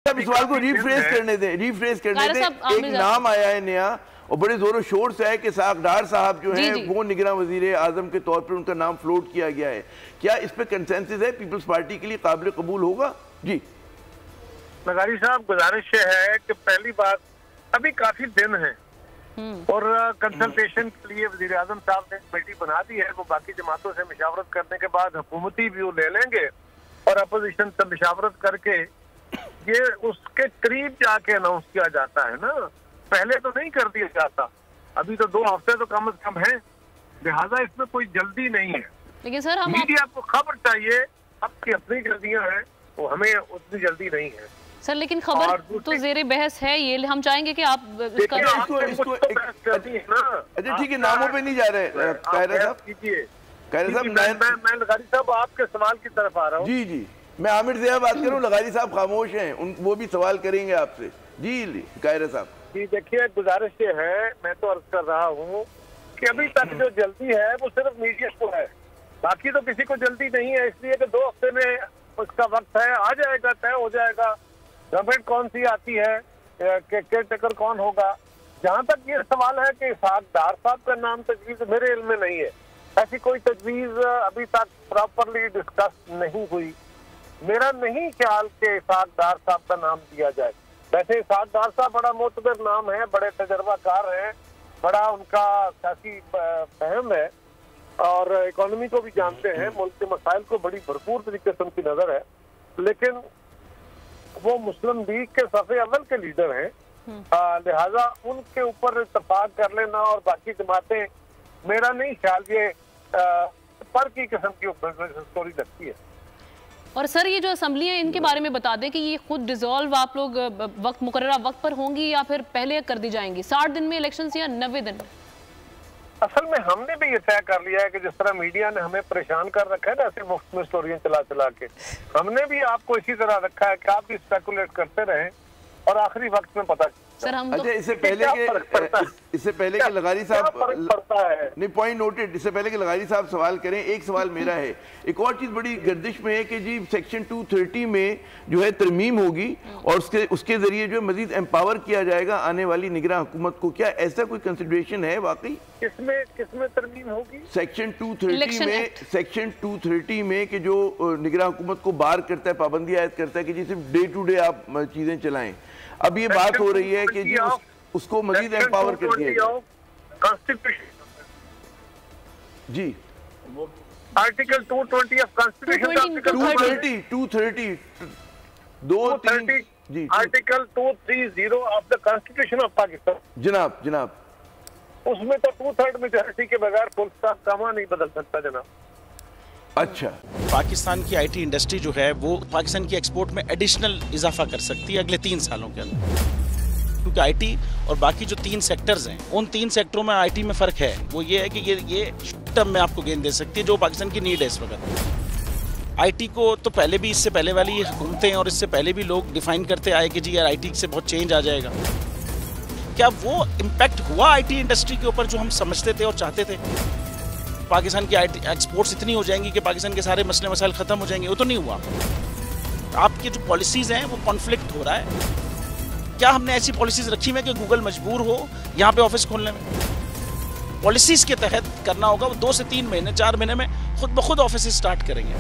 इस सवाल को रीफ्रेश करने दें, एक नाम आया है नया और बड़े जोरों शोर से है कि साकडार साहब जो हैं वो निगरान वजीर आजम के तौर पर उनका नाम फ्लोट किया गया है। क्या इस पे कंसेंसस है, पीपल्स पार्टी के लिए काबिल कबूल होगा? जी लगारी साहब, गुजारिश है कि पहली बात, अभी काफी दिन है और कंसल्टेशन के लिए वजीर आजम साहब ने कमेटी बना दी है। वो बाकी जमातों से मशावरत करने के बाद हुकूमती व्यू ले लेंगे और अपोजिशन से मशावरत करके ये उसके करीब जाके अनाउंस किया जाता है ना, पहले तो नहीं कर दिया जाता। अभी तो 2 हफ्ते तो कम से कम है, लिहाजा इसमें कोई जल्दी नहीं है। लेकिन सर मीडिया को खबर चाहिए, आपकी अपनी जल्दियां हैं, वो हमें उतनी जल्दी नहीं है सर। लेकिन खबर तो जेरे बहस है, ये हम चाहेंगे कि आप इसको अच्छा ठीक है, नामों पे नहीं जा रहे कायरा साहब। मैं लगारी साहब आपके सवाल की तरफ आ रहा हूँ। जी जी, मैं आमिर ज़िया बात कर रहा हूँ, लगारी साहब खामोश हैं, वो भी सवाल करेंगे आपसे। जी कायरा साहब। जी देखिए, गुजारिश ये है, मैं तो अर्ज कर रहा हूँ कि अभी तक जो जल्दी है वो सिर्फ मीडिया को है, बाकी तो किसी को जल्दी नहीं है। इसलिए कि 2 हफ्ते में उसका वक्त है, आ जाएगा, तय हो जाएगा गवर्नमेंट कौन सी आती है, केयर टेकर कौन होगा। जहाँ तक ये सवाल है कि साकडार साहब का नाम तजवीज मेरे इल्म में नहीं है, ऐसी कोई तजवीज अभी तक प्रॉपरली डिस्कस नहीं हुई। मेरा नहीं ख्याल कि साकडार साहब का नाम दिया जाए। वैसे साकडार साहब बड़ा मोतबर नाम है, बड़े तजर्बाकार हैं, बड़ा उनका सियासी फहम है और इकोनॉमी को भी जानते हैं, मुल्क के मसाइल को बड़ी भरपूर तरीके से उनकी नजर है। लेकिन वो मुस्लिम लीग के सफ़े अव्वल के लीडर हैं, लिहाजा उनके ऊपर इत्तेफाक कर लेना और बाकी जमातें, मेरा नहीं ख्याल ये पर की किस्म की स्टोरी लगती है। और सर ये जो असेंबली है इनके बारे में बता दें कि ये खुद डिसॉल्व आप लोग वक्त मुकर्ररा वक्त पर होंगी या फिर पहले कर दी जाएंगी, 60 दिन में इलेक्शन या 90 दिन में? असल में हमने भी ये तय कर लिया है कि जिस तरह मीडिया ने हमें परेशान कर रखा है ना, ऐसे मुफ्त में स्टोरियां चला चला के, हमने भी आपको इसी तरह रखा है कि आप भी स्पेकुलेट करते रहें और आखिरी वक्त में पता सर हम अच्छा इससे पहले के लगारी साहब पड़ता है नहीं, पॉइंट नोटेड। इससे पहले कि लगारी साहब सवाल करें, एक सवाल मेरा है, एक और चीज बड़ी गर्दिश में है कि जी सेक्शन 230 में जो है तरमीम होगी और उसके जरिए जो है मजीद एम्पावर किया जाएगा आने वाली निगरान हुकूमत को। क्या ऐसा कोई कंसिडरेशन है वाकई? किसमें तरमीम होगी? सेक्शन 230 में कि जो निगरान हुकूमत को बार करता है, पाबंदी आयद करता है कि जी सिर्फ डे टू डे आप चीजें चलाएं। अब ये बात हो रही है कि जी उसको मजीद एम्पावर कर दिया जाए। जी आर्टिकल 220 ऑफ कॉन्स्टिट्यूशन, 230 जी article 230 of the constitution of Pakistan. जनाब उसमें तो 2/3 मेजॉरिटी के बगैर फुल स्टॉप कामा नहीं बदल सकता जनाब। अच्छा, पाकिस्तान की आईटी इंडस्ट्री जो है वो पाकिस्तान की एक्सपोर्ट में एडिशनल इजाफा कर सकती है अगले 3 सालों के अंदर, क्योंकि आईटी और बाकी जो 3 सेक्टर्स हैं उन 3 सेक्टरों में आईटी में फ़र्क है। वो ये है कि ये शॉर्ट टर्म में आपको गेन दे सकती है जो पाकिस्तान की नीड है इस वक्त। आईटी को तो पहले भी, इससे पहले वाली हुकूमतें और इससे पहले भी लोग डिफाइन करते आए कि जी यार आईटी से बहुत चेंज आ जाएगा। क्या वो इम्पैक्ट हुआ आईटी इंडस्ट्री के ऊपर जो हम समझते थे और चाहते थे? पाकिस्तान की आईटी एक्सपोर्ट्स इतनी हो जाएंगी कि पाकिस्तान के सारे मसले मसाइल ख़त्म हो जाएंगे? वो तो नहीं हुआ। आपकी जो पॉलिसीज़ हैं वो कॉन्फ्लिक्ट हो रहा है। क्या हमने ऐसी पॉलिसीज़ रखी हुई है कि गूगल मजबूर हो यहाँ पे ऑफिस खोलने में? पॉलिसीज़ के तहत करना होगा। वो 2 से 3 महीने 4 महीने में खुद ब खुद ऑफिस स्टार्ट करेंगे।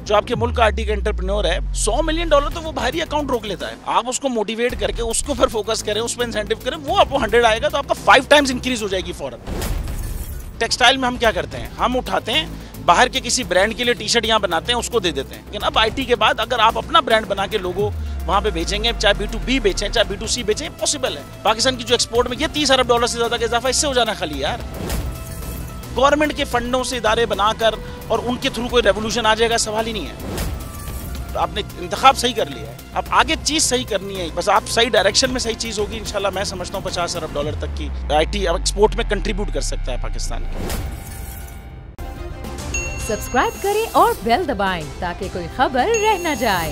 जो आपके मुल्क का आईटी का एंटरप्रेन्योर है, $100 मिलियन तो वो बाहरी अकाउंट रोक लेता है। आप उसको मोटिवेट करके उसको फिर फोकस करें, उस पर इंसेंटिव करें, वो आपको 100 आएगा तो आपका 5 टाइम्स इंक्रीज हो जाएगी फौरन। टेक्सटाइल में हम क्या करते हैं, हम उठाते हैं बाहर के किसी ब्रांड के लिए टी-शर्ट यहाँ बनाते हैं, उसको दे देते हैं। लेकिन अब आईटी के बाद अगर आप अपना ब्रांड बना के लोगों वहाँ पे बेचेंगे, चाहे B2B बेचें चाहे B2C बेचें, पॉसिबल है। पाकिस्तान की जो एक्सपोर्ट में ये $30 अरब से ज़्यादा का इजाफा इससे हो जाना खाली यार। गवर्नमेंट के फंडों से इदारे बनाकर और उनके थ्रू कोई रेवोल्यूशन आ जाएगा, सवाल ही नहीं है। तो आपने इंतखाब सही कर लिया है, अब आगे चीज़ सही करनी है, बस आप सही डायरेक्शन में सही चीज़ होगी इंशाल्लाह। मैं समझता हूँ $50 अरब तक की आईटी एक्सपोर्ट में कंट्रीब्यूट कर सकता है पाकिस्तान। सब्सक्राइब करें और बेल दबाएं ताकि कोई खबर रह न जाए।